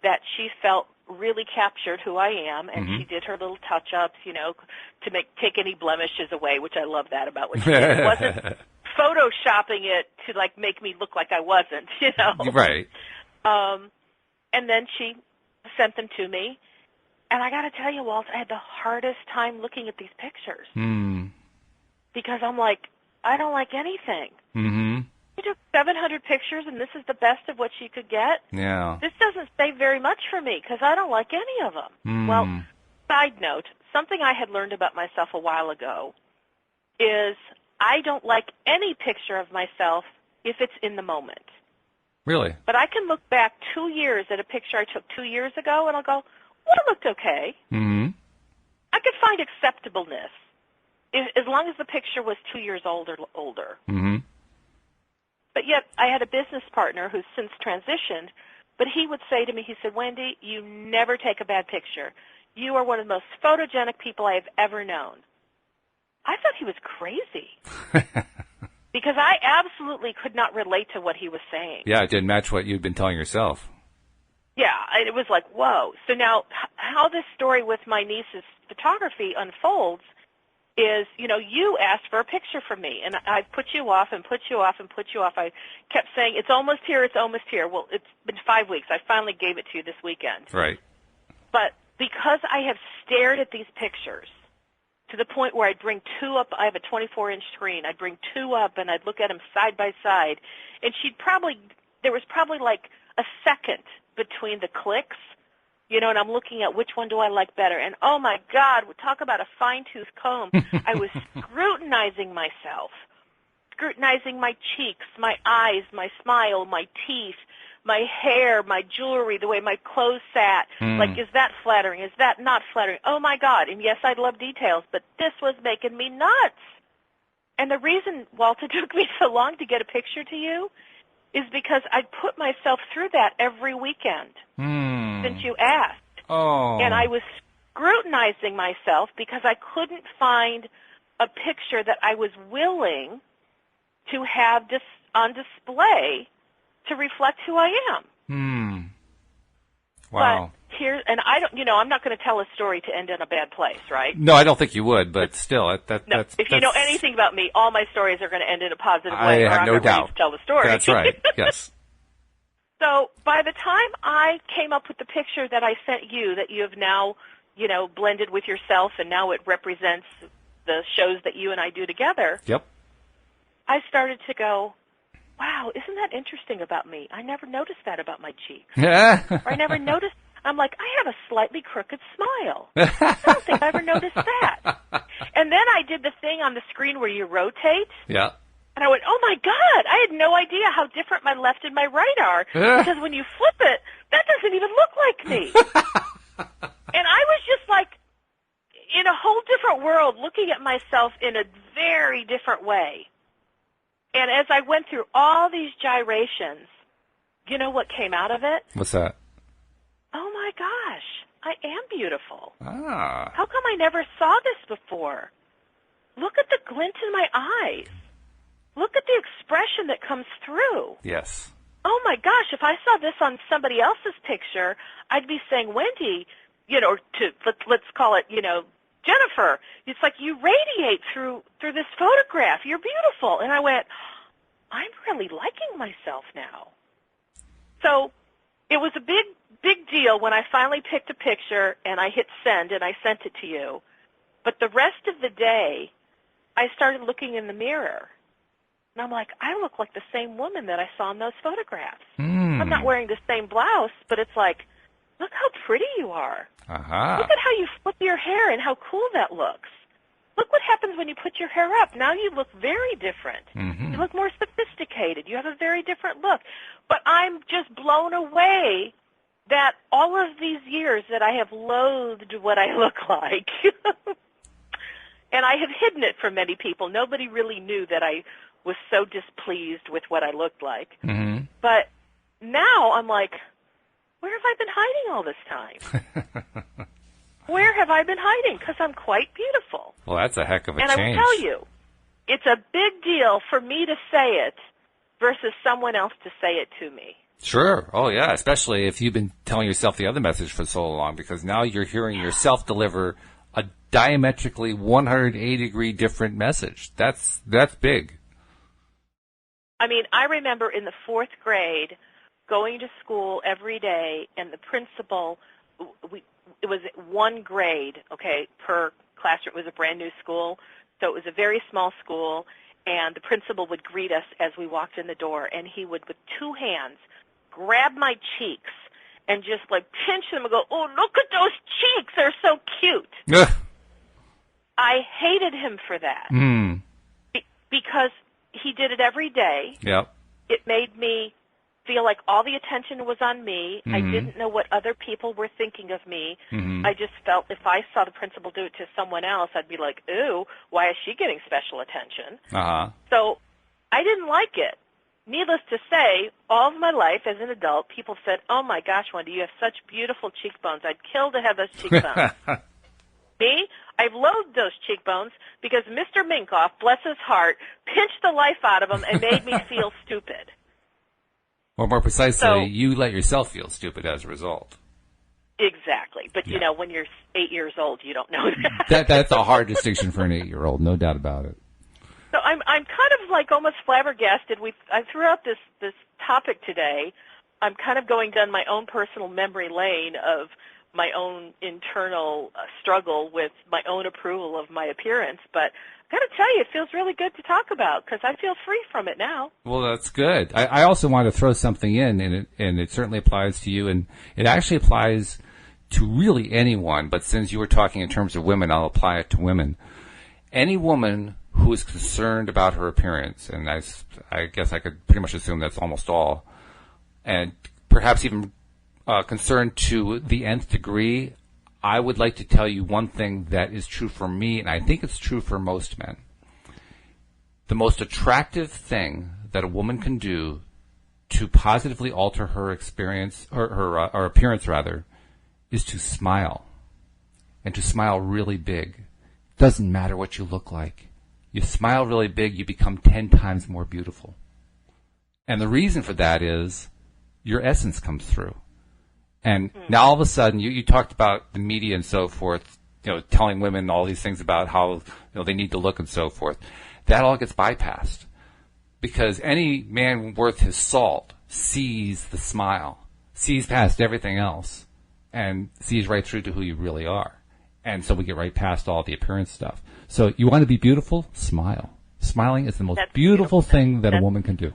that she felt really captured who I am, and she did her little touch-ups, to take any blemishes away, which I love that about what she did. It wasn't photoshopping it to, make me look like I wasn't, Right. And then she sent them to me, and I got to tell you, Walt, I had the hardest time looking at these pictures. Because I'm like, I don't like anything. Mm-hmm. She took 700 pictures, and this is the best of what she could get. Yeah. This doesn't say very much for me because I don't like any of them. Well, side note, something I had learned about myself a while ago is I don't like any picture of myself if it's in the moment. Really? But I can look back 2 years at a picture I took 2 years ago, and I'll go, well, it looked okay. Mm-hmm. I could find acceptableness as long as the picture was 2 years older. Mm-hmm. But yet I had a business partner who's since transitioned, but he would say to me, he said, Wendy, you never take a bad picture. You are one of the most photogenic people I have ever known. I thought he was crazy because I absolutely could not relate to what he was saying. Yeah, it didn't match what you'd been telling yourself. Yeah, it was like, whoa. So now how this story with my niece's photography unfolds is, you asked for a picture from me, and I put you off and put you off and put you off. I kept saying, it's almost here, it's almost here. Well, it's been 5 weeks. I finally gave it to you this weekend. Right. But because I have stared at these pictures to the point where I'd bring two up, I have a 24-inch screen, I'd bring two up and I'd look at them side by side, and there was probably like a second between the clicks, and I'm looking at which one do I like better. And, oh, my God, talk about a fine-tooth comb. I was scrutinizing myself, scrutinizing my cheeks, my eyes, my smile, my teeth, my hair, my jewelry, the way my clothes sat. Like, is that flattering? Is that not flattering? Oh, my God. And, yes, I love details, but this was making me nuts. And the reason, Walt, it took me so long to get a picture to you is because I put myself through that every weekend since you asked. Oh. And I was scrutinizing myself because I couldn't find a picture that I was willing to have on display to reflect who I am. Wow. But I don't, I'm not going to tell a story to end in a bad place, right? No, I don't think you would, but still, that's... If you know anything about me, all my stories are going to end in a positive way. I or have I'm no not ready doubt. to tell the story. That's right, yes. So by the time I came up with the picture that I sent you, that you have now, blended with yourself, and now it represents the shows that you and I do together. Yep. I started to go, wow, isn't that interesting about me? I never noticed that about my cheeks. Yeah. Or I never noticed. I'm like, I have a slightly crooked smile. I don't think I ever noticed that. And then I did the thing on the screen where you rotate. Yeah. And I went, oh, my God, I had no idea how different my left and my right are. Because when you flip it, that doesn't even look like me. And I was just like in a whole different world, looking at myself in a very different way. And as I went through all these gyrations, you know what came out of it? What's that? Oh, my gosh, I am beautiful. Ah. How come I never saw this before? Look at the glint in my eyes. Look at the expression that comes through. Yes. Oh, my gosh, if I saw this on somebody else's picture, I'd be saying, Wendy, let's call it, Jennifer, it's like you radiate through this photograph. You're beautiful. And I went, I'm really liking myself now. So it was a big deal when I finally picked a picture and I hit send and I sent it to you. But the rest of the day, I started looking in the mirror. And I'm like, I look like the same woman that I saw in those photographs. I'm not wearing the same blouse, but it's like, look how pretty you are. Uh-huh. Look at how you flip your hair and how cool that looks. Look what happens when you put your hair up. Now you look very different. Mm-hmm. You look more sophisticated. You have a very different look. But I'm just blown away that all of these years that I have loathed what I look like, and I have hidden it from many people. Nobody really knew that I was so displeased with what I looked like. Mm-hmm. But now I'm like, where have I been hiding all this time? Where have I been hiding? Because I'm quite beautiful. Well, that's a heck of a change. change. And I will tell you, it's a big deal for me to say it versus someone else to say it to me. Sure. Oh, yeah, especially if you've been telling yourself the other message for so long, because now you're hearing yourself deliver a diametrically 180-degree different message. That's big. I mean, I remember in the 4th grade going to school every day, and the principal, it was one grade, okay, per classroom. It was a brand-new school, so it was a very small school, and the principal would greet us as we walked in the door, and he would, with 2 hands, grab my cheeks and just, like, pinch them and go, oh, look at those cheeks. They're so cute. I hated him for that. he did it every day. Yep. It made me feel like all the attention was on me. I didn't know what other people were thinking of me. I just felt if I saw the principal do it to someone else, I'd be like, ooh, why is she getting special attention? So I didn't like it. Needless to say, all of my life as an adult, people said, oh, my gosh, Wendy, you have such beautiful cheekbones. I'd kill to have those cheekbones. Me, I've loathed those cheekbones because Mr. Minkoff, bless his heart, pinched the life out of them and made me feel stupid. Or more precisely, you let yourself feel stupid as a result. Exactly. But, you know, when you're 8 years old, you don't know that. That's a hard distinction for an 8-year-old, no doubt about it. So I'm kind of like almost flabbergasted. I threw out this topic today. I'm kind of going down my own personal memory lane of my own internal struggle with my own approval of my appearance. But I got to tell you, it feels really good to talk about because I feel free from it now. Well, that's good. I also want to throw something in, and it certainly applies to you, and it actually applies to really anyone. But since you were talking in terms of women, I'll apply it to women. Any woman who is concerned about her appearance, and I guess I could pretty much assume that's almost all, and perhaps even concerned to the nth degree, I would like to tell you one thing that is true for me, and I think it's true for most men. The most attractive thing that a woman can do to positively alter her experience, or her appearance rather, is to smile, and to smile really big. Doesn't matter what you look like. You smile really big, you become 10 times more beautiful. And the reason for that is your essence comes through. And now all of a sudden, you talked about the media and so forth, you know, telling women all these things about how, you know, they need to look and so forth. That all gets bypassed. Because any man worth his salt sees the smile, sees past everything else, and sees right through to who you really are. And so we get right past all the appearance stuff. So you want to be beautiful? Smile. Smiling is the most beautiful thing that a woman can do.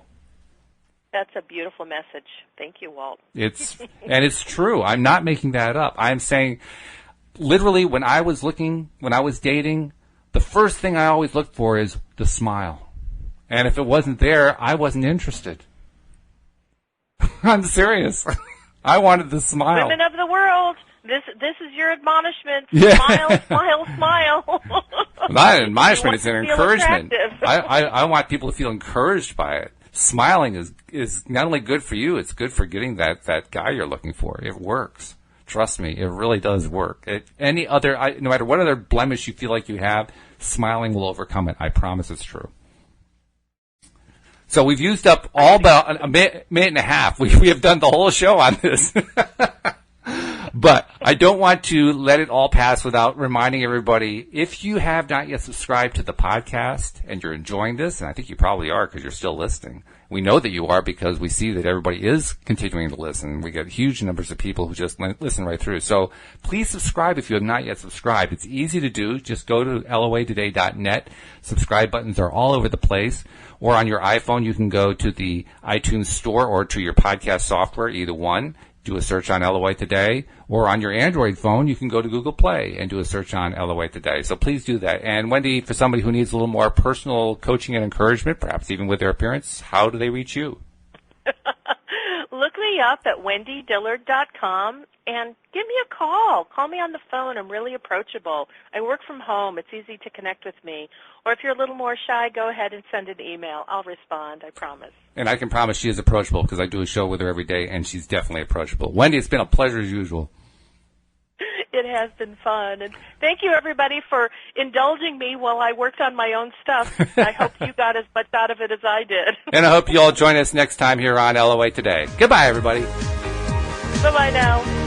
That's a beautiful message. Thank you, Walt. And it's true. I'm not making that up. I'm saying, literally, when I was dating, the first thing I always looked for is the smile. And if it wasn't there, I wasn't interested. I'm serious. I wanted the smile. Women of the world. This is your admonishment. Yeah. Smile, smile, smile. Not an admonishment, it's an encouragement. I want people to feel encouraged by it. Smiling is not only good for you, it's good for getting that guy you're looking for. It works. Trust me, it really does work. No matter what other blemish you feel like you have, smiling will overcome it. I promise it's true. So we've used up all about a minute and a half. We have done the whole show on this. But I don't want to let it all pass without reminding everybody, if you have not yet subscribed to the podcast and you're enjoying this, and I think you probably are because you're still listening. We know that you are because we see that everybody is continuing to listen. We get huge numbers of people who just listen right through. So please subscribe if you have not yet subscribed. It's easy to do. Just go to loatoday.net. Subscribe buttons are all over the place. Or on your iPhone, you can go to the iTunes store or to your podcast software, either one. Do a search on LOA Today, or on your Android phone, you can go to Google Play and do a search on LOA Today. So please do that. And Wendy, for somebody who needs a little more personal coaching and encouragement, perhaps even with their appearance, how do they reach you? Look me up at wendydillard.com and give me a call. Call me on the phone. I'm really approachable. I work from home. It's easy to connect with me. Or if you're a little more shy, go ahead and send an email. I'll respond, I promise. And I can promise she is approachable because I do a show with her every day, and she's definitely approachable. Wendy, it's been a pleasure as usual. It has been fun. And thank you, everybody, for indulging me while I worked on my own stuff. I hope you got as much out of it as I did. And I hope you all join us next time here on LOA Today. Goodbye, everybody. Bye-bye now.